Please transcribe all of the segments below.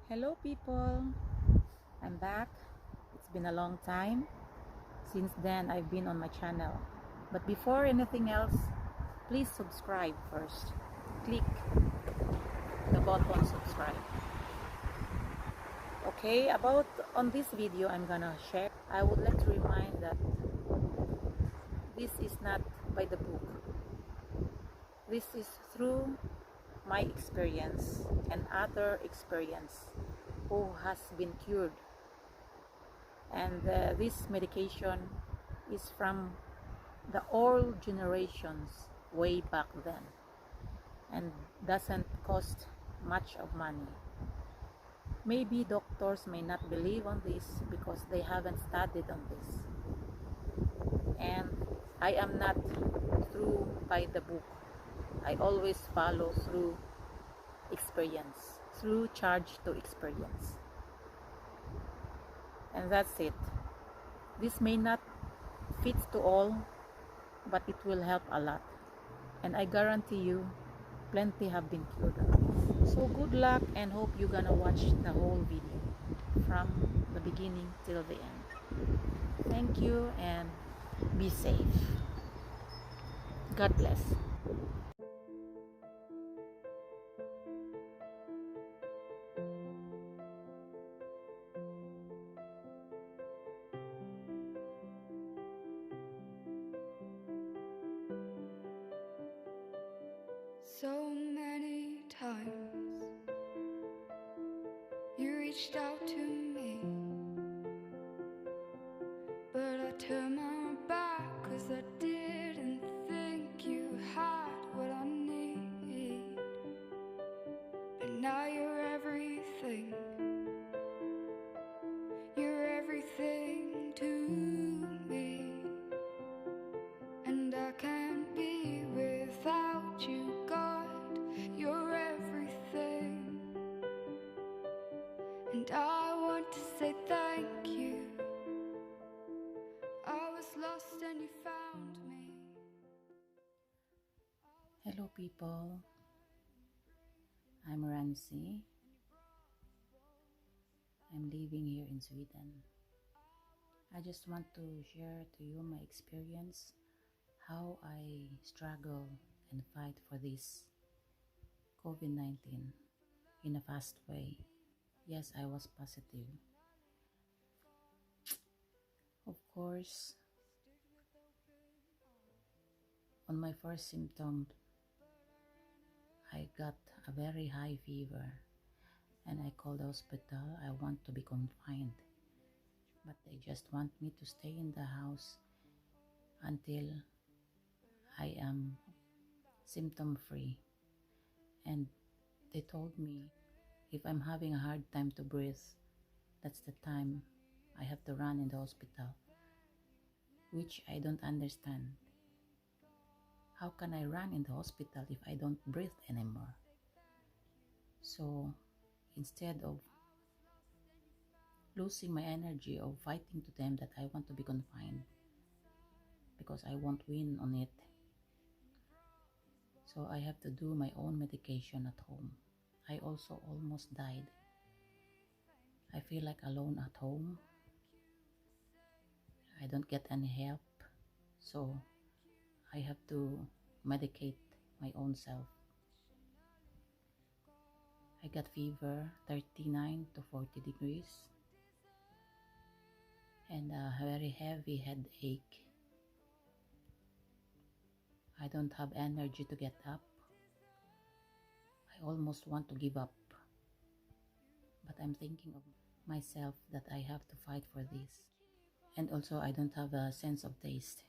Hello people, I'm back. It's been a long time. Since then I've been on my channel. But before anything else, please subscribe first. Click the button subscribe. Okay, about on this video I'm gonna share. I would like to remind that this is not by the book. This is through my experience and other experience who has been cured, and this medication is from the old generations way back then and doesn't cost much of money. Maybe doctors may not believe on this because they haven't studied on this, and I am not through by the book. I always follow through experience, through charge to experience, and that's it. This may not fit to all, but it will help a lot, and I guarantee you plenty have been cured. So good luck, and hope you're gonna watch the whole video from the beginning till the end. Thank you and be safe. God bless. So many times you reached out to me, but I turned my back 'cause I didn't think you had what I need. But now you're everything to me, and I can't be without you, God. You're everything, and I want to say thank you. I was lost and you found me. Hello people, I'm Rancy. I'm living here in Sweden. I just want to share to you my experience, how I struggle and fight for this COVID-19 in a fast way. Yes, I was positive. Of course, on my first symptom, I got a very high fever and I called the hospital. I want to be confined, but they just want me to stay in the house until I am symptom free. And they told me if I'm having a hard time to breathe, that's the time I have to run in the hospital, which I don't understand. How can I run in the hospital if I don't breathe anymore? So instead of losing my energy of fighting to them that I want to be confined because I won't win on it, so I have to do my own medication at home. I also almost died. I feel like alone at home. I don't get any help, so I have to medicate my own self. I got fever 39 to 40 degrees and a very heavy headache. I don't have energy to get up. I almost want to give up, but I'm thinking of myself that I have to fight for this. And also I don't have a sense of taste,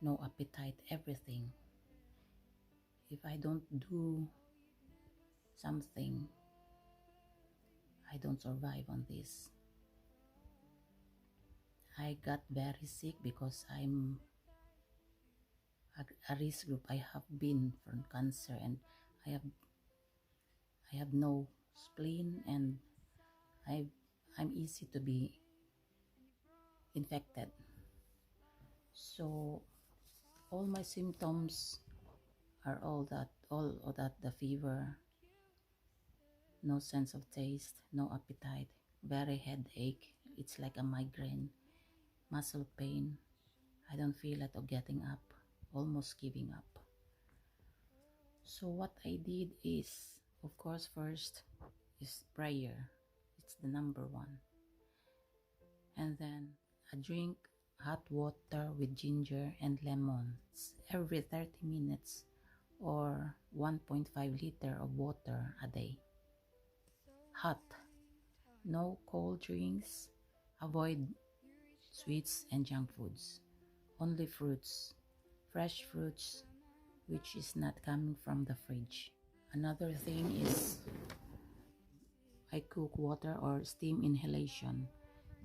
no appetite, everything. If I don't do something, I don't survive on this. I got very sick because I'm a risk group. I have been from cancer, and I have no spleen, and I'm easy to be infected. So all my symptoms are all of that, the fever, no sense of taste, no appetite, very headache. It's like a migraine, muscle pain. I don't feel like of getting up, almost giving up. So what I did is, of course, first is prayer. It's the number one. And then I drink hot water with ginger and lemons every 30 minutes, or 1.5 liter of water a day. Hot, no cold drinks, avoid sweets and junk foods, only fruits, fresh fruits, which is not coming from the fridge. Another thing is I cook water or steam inhalation.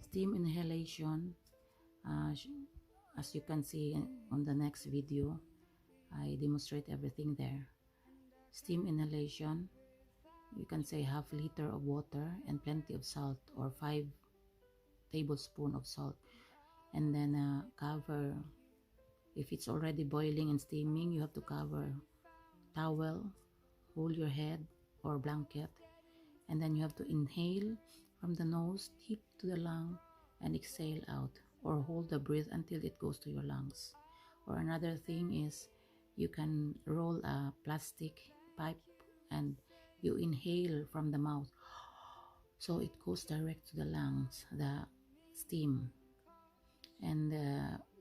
Steam inhalation, as you can see on the next video, I demonstrate everything there. Steam inhalation, you can say half liter of water and plenty of salt, or 5 tablespoons of salt, and then cover. If it's already boiling and steaming, you have to cover towel, hold your head or blanket, and then you have to inhale from the nose deep to the lung and exhale out, or hold the breath until it goes to your lungs. Or another thing is you can roll a plastic pipe and you inhale from the mouth, so it goes direct to the lungs, the steam. And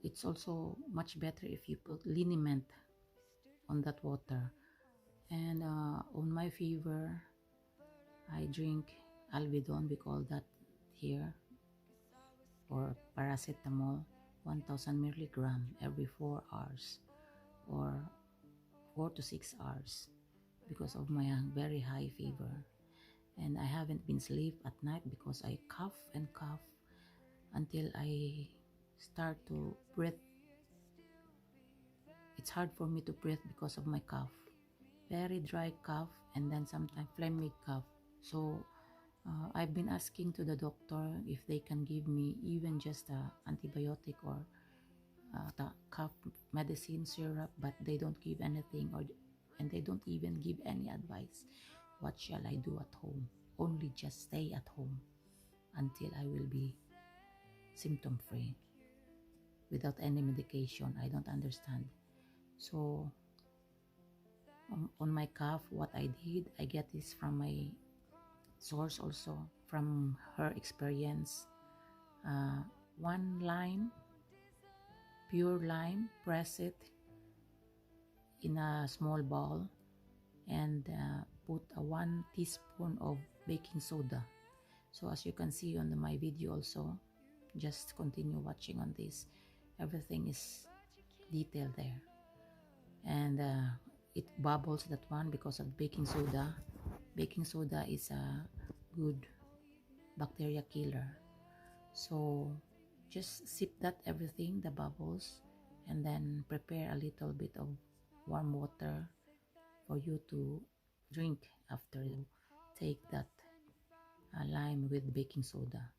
it's also much better if you put liniment on that water. And on my fever, I drink Alvedon, we call that here, or paracetamol, 1000 milligram every 4 hours, or 4 to 6 hours, because of my very high fever. And I haven't been sleep at night because I cough and cough until I start to breathe. It's hard for me to breathe because of my cough. Very dry cough, and then sometimes phlegmic cough. So I've been asking to the doctor if they can give me even just antibiotic or the cough medicine syrup, but they don't give anything, and they don't even give any advice. What shall I do at home? Only just stay at home until I will be symptom free without any medication. I don't understand. So on my cough, what I did, I get this from my source also, from her experience. 1 lime, pure lime, press it in a small bowl, and put a 1 teaspoon of baking soda. So as you can see on my video also, just continue watching on this. Everything is detailed there. And it bubbles, that one, because of baking soda. Baking soda is a good bacteria killer. So just sip that everything, the bubbles, and then prepare a little bit of warm water for you to drink after you take that lime with baking soda.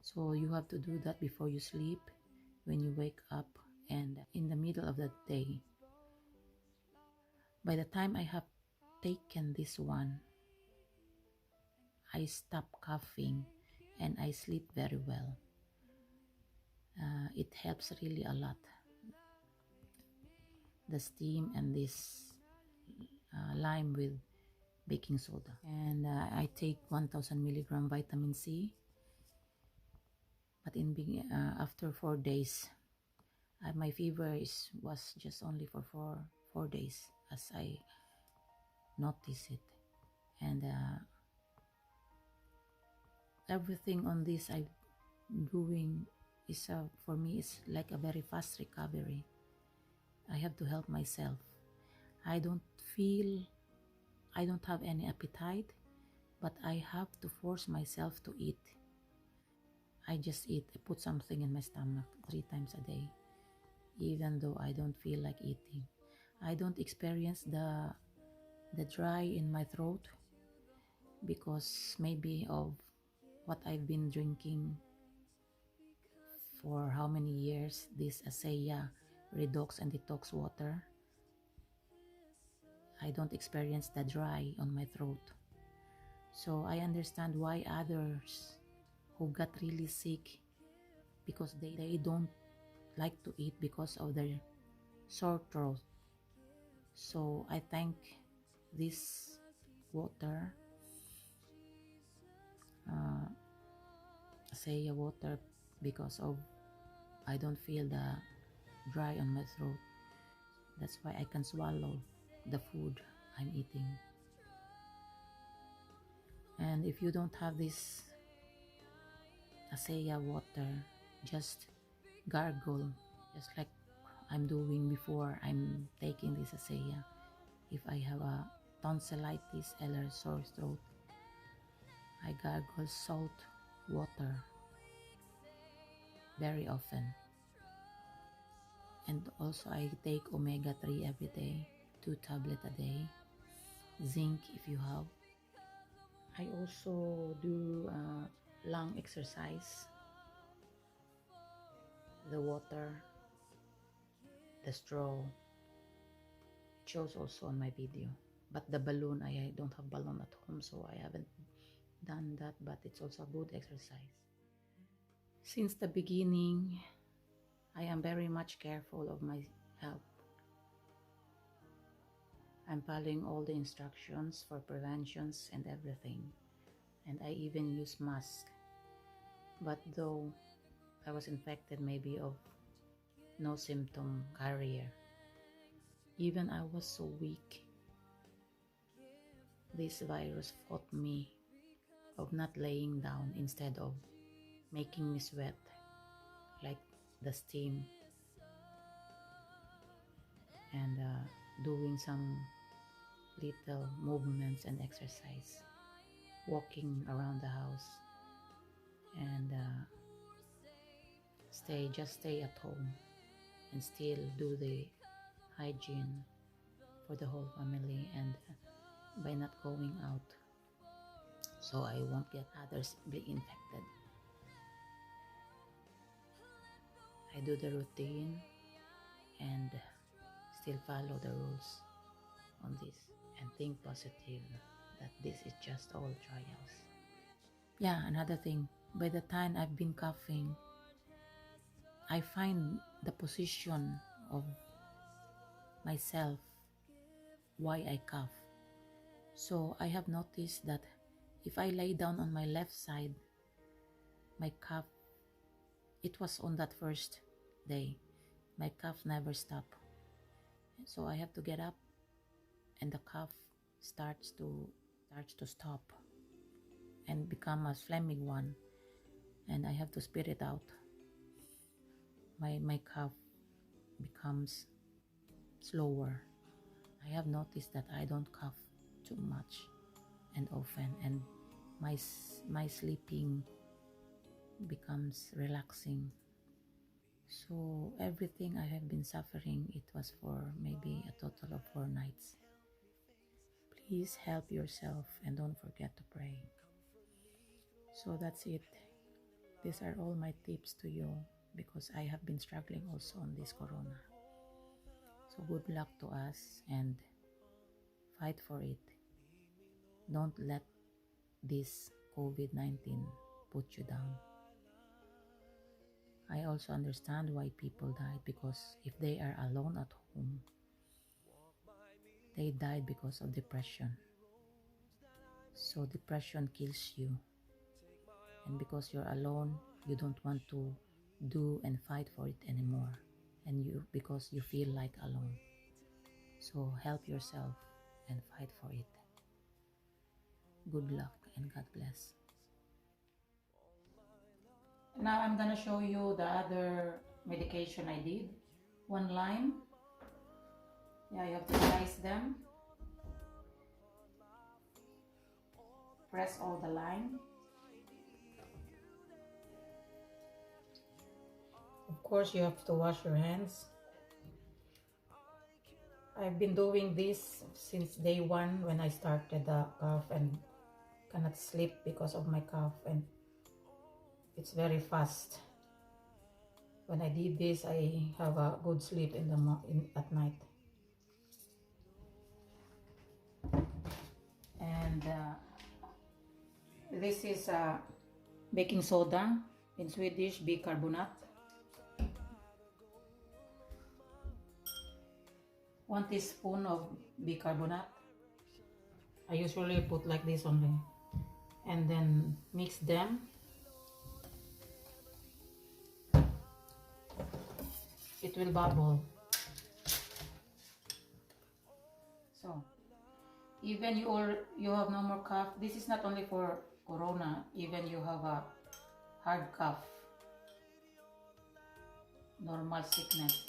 So you have to do that before you sleep, when you wake up, and in the middle of the day. By the time I have taken this one, I stop coughing and I sleep very well. It helps really a lot, the steam and this lime with baking soda. And I take 1000 milligram vitamin C, but after 4 days, my fever was just only for four days, as I noticed it. And everything on this I'm doing is for me is like a very fast recovery. I have to help myself. I don't have any appetite, but I have to force myself to eat. I just eat. I put something in my stomach 3 times a day, even though I don't feel like eating. I don't experience the dry in my throat, because maybe of what I've been drinking for how many years, this ASEA Redox and Detox water. I don't experience the dry on my throat. So I understand why others who got really sick because they don't like to eat because of their sore throat. So I thank this water, say water, because of I don't feel the dry on my throat. That's why I can swallow the food I'm eating. And if you don't have this Asaya water, just gargle, just like I'm doing before I'm taking this Asaya. If I have a tonsillitis or sore throat, I gargle salt water very often. And also I take omega-3 every day, 2 tablets a day, zinc if you have. I also do lung exercise, the water, the straw. It shows also on my video. But the balloon, I don't have balloon at home, so I haven't done that, but it's also a good exercise. Since the beginning, I am very much careful of my health. I'm following all the instructions for preventions and everything. And I even use mask. But though I was infected maybe of no symptom carrier, even I was so weak, this virus fought me of not laying down instead of making me sweat like the steam and doing some little movements and exercise, walking around the house and just stay at home and still do the hygiene for the whole family and by not going out so I won't get others be infected. I do the routine and still follow the rules on this and think positive that this is just all trials. Yeah, another thing, by the time I've been coughing, I find the position of myself why I cough. So I have noticed that if I lay down on my left side, my cough, it was on that first day, my cough never stopped. So I have to get up and the cough starts to stop and become a phlegmy one, and I have to spit it out. My cough becomes slower. I have noticed that I don't cough too much and often, and my sleeping becomes relaxing. So everything I have been suffering, it was for maybe a total of 4 nights. Please help yourself and don't forget to pray. So that's it. These are all my tips to you because I have been struggling also on this corona. So good luck to us and fight for it. Don't let this COVID-19 put you down. I also understand why people died, because if they are alone at home, they died because of depression. So depression kills you. And because you're alone, you don't want to do and fight for it anymore. And because you feel like alone. So help yourself and fight for it. Good luck and God bless. Now I'm gonna show you the other medication I did. 1 lime. Yeah, you have to slice them. Press all the lime. Of course, you have to wash your hands. I've been doing this since day 1 when I started the cough and cannot sleep because of my cough, and it's very fast. When I did this, I have a good sleep at night. And This is baking soda, in Swedish bicarbonate. 1 teaspoon of bicarbonate. I usually put like this only, and then mix them. It will bubble. So even you have no more cough. This is not only for corona, even you have a hard cough, normal sickness,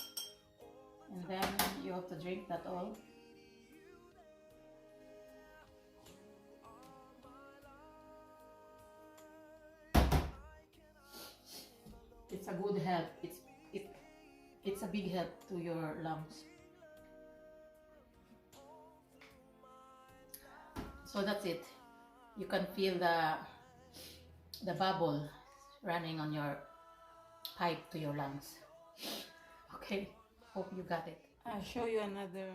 and then you have to drink that all. It's a good help. It's a big help to your lungs. So that's it. You can feel the bubble running on your pipe to your lungs. Okay, hope you got it. I'll show you another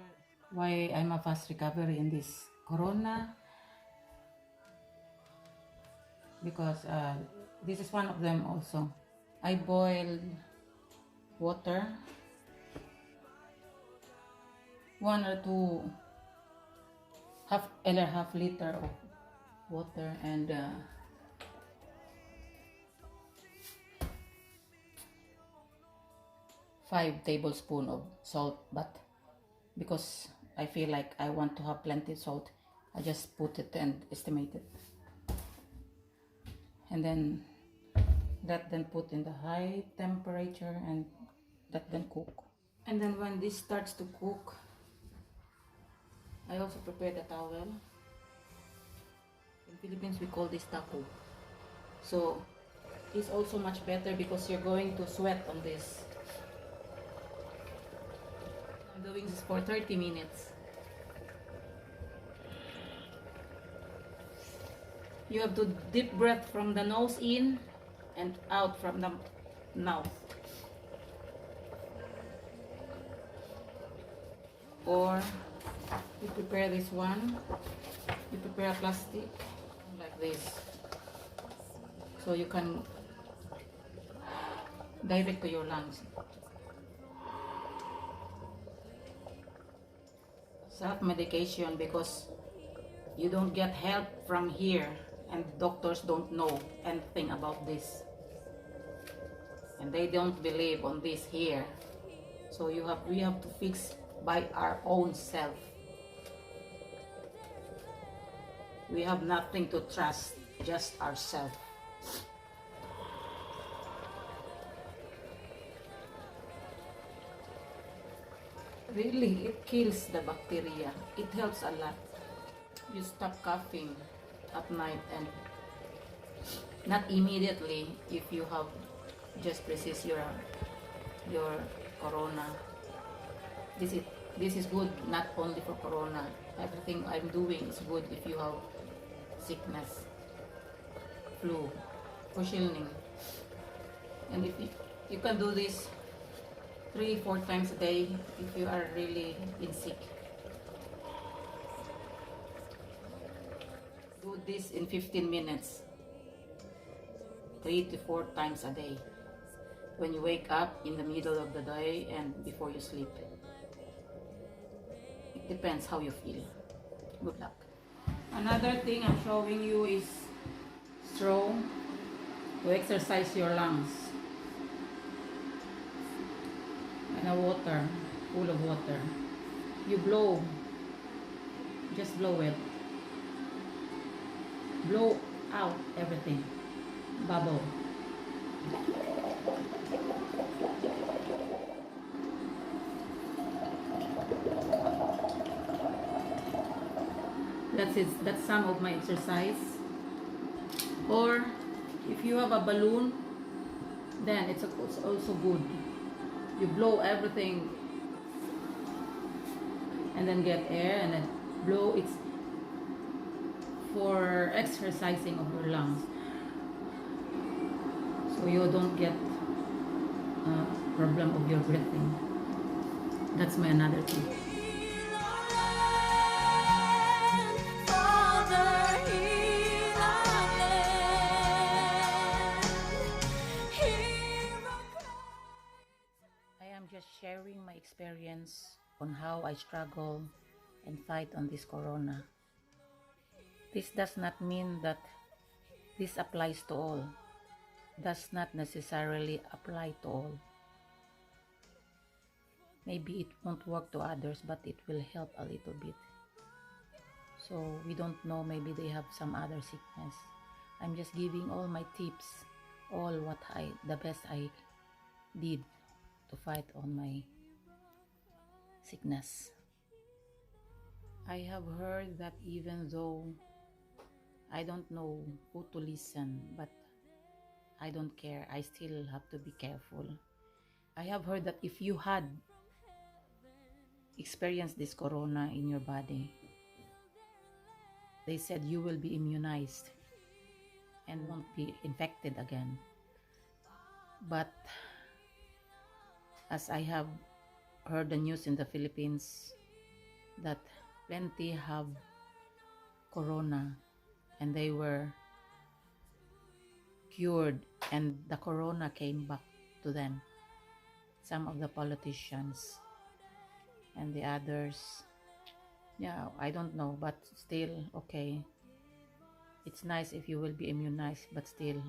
why I'm a fast recovery in this corona, because this is one of them also. I boiled water, 1 or 2 half liter of water, and 5 tablespoons of salt, but because I feel like I want to have plenty of salt, I just put it and estimate it, and then put in the high temperature, and that then cook. And then when this starts to cook, I also prepare the towel. In Philippines we call this taco. So it's also much better because you're going to sweat on this. I'm doing this for 30 minutes. You have to deep breath from the nose in and out from the mouth. Or you prepare this one, you prepare a plastic like this, so you can direct to your lungs. Self-medication, because you don't get help from here, and doctors don't know anything about this, and they don't believe on this here. So we have to fix by our own self. We have nothing to trust, just ourselves. Really, it kills the bacteria. It helps a lot. You stop coughing at night, and not immediately if you have just resist your corona. This is good not only for corona. Everything I'm doing is good if you have sickness, flu, förkylning. And if you can do this 3-4 times a day if you are really in sick. Do this in 15 minutes, 3 to 4 times a day, when you wake up, in the middle of the day, and before you sleep. It depends how you feel. Good luck. Another thing I'm showing you is straw to exercise your lungs, and a water, full of water. You blow, just blow it. Blow out everything. Bubble. That's it. That's some of my exercise. Or if you have a balloon, then it's also good. You blow everything and then get air and then blow. It's for exercising of your lungs, so you don't get a problem of your breathing. That's my another tip. experience on how I struggle and fight on this corona. This does not mean that this applies to all. Does not necessarily apply to all. Maybe it won't work to others, but it will help a little bit. So we don't know, maybe they have some other sickness. I'm just giving all my tips, all the best I did to fight on my sickness. I have heard that even though I don't know who to listen, but I don't care, I still have to be careful. I have heard that if you had experienced this corona in your body, they said you will be immunized and won't be infected again. But as I have heard the news in the Philippines that plenty have corona and they were cured and the corona came back to them. Some of the politicians and the others, yeah, I don't know, but still, okay. It's nice if you will be immunized, but still,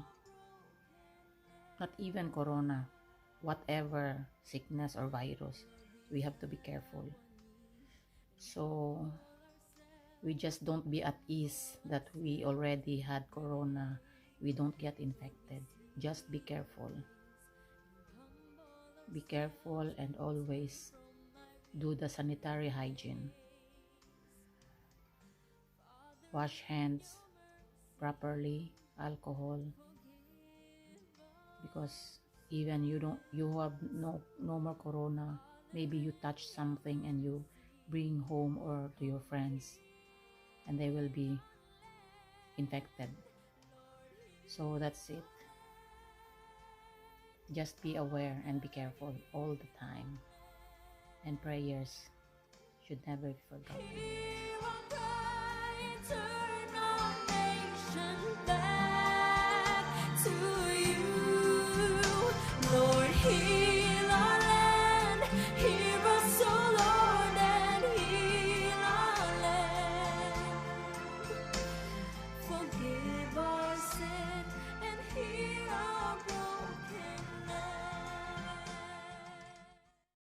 not even corona, whatever sickness or virus, we have to be careful. So we just don't be at ease that we already had corona, we don't get infected. Just be careful. Be careful and always do the sanitary hygiene. Wash hands properly, alcohol, because even you have no more corona, maybe you touch something and you bring home or to your friends and they will be infected. So that's it. Just be aware and be careful all the time, and prayers should never be forgotten.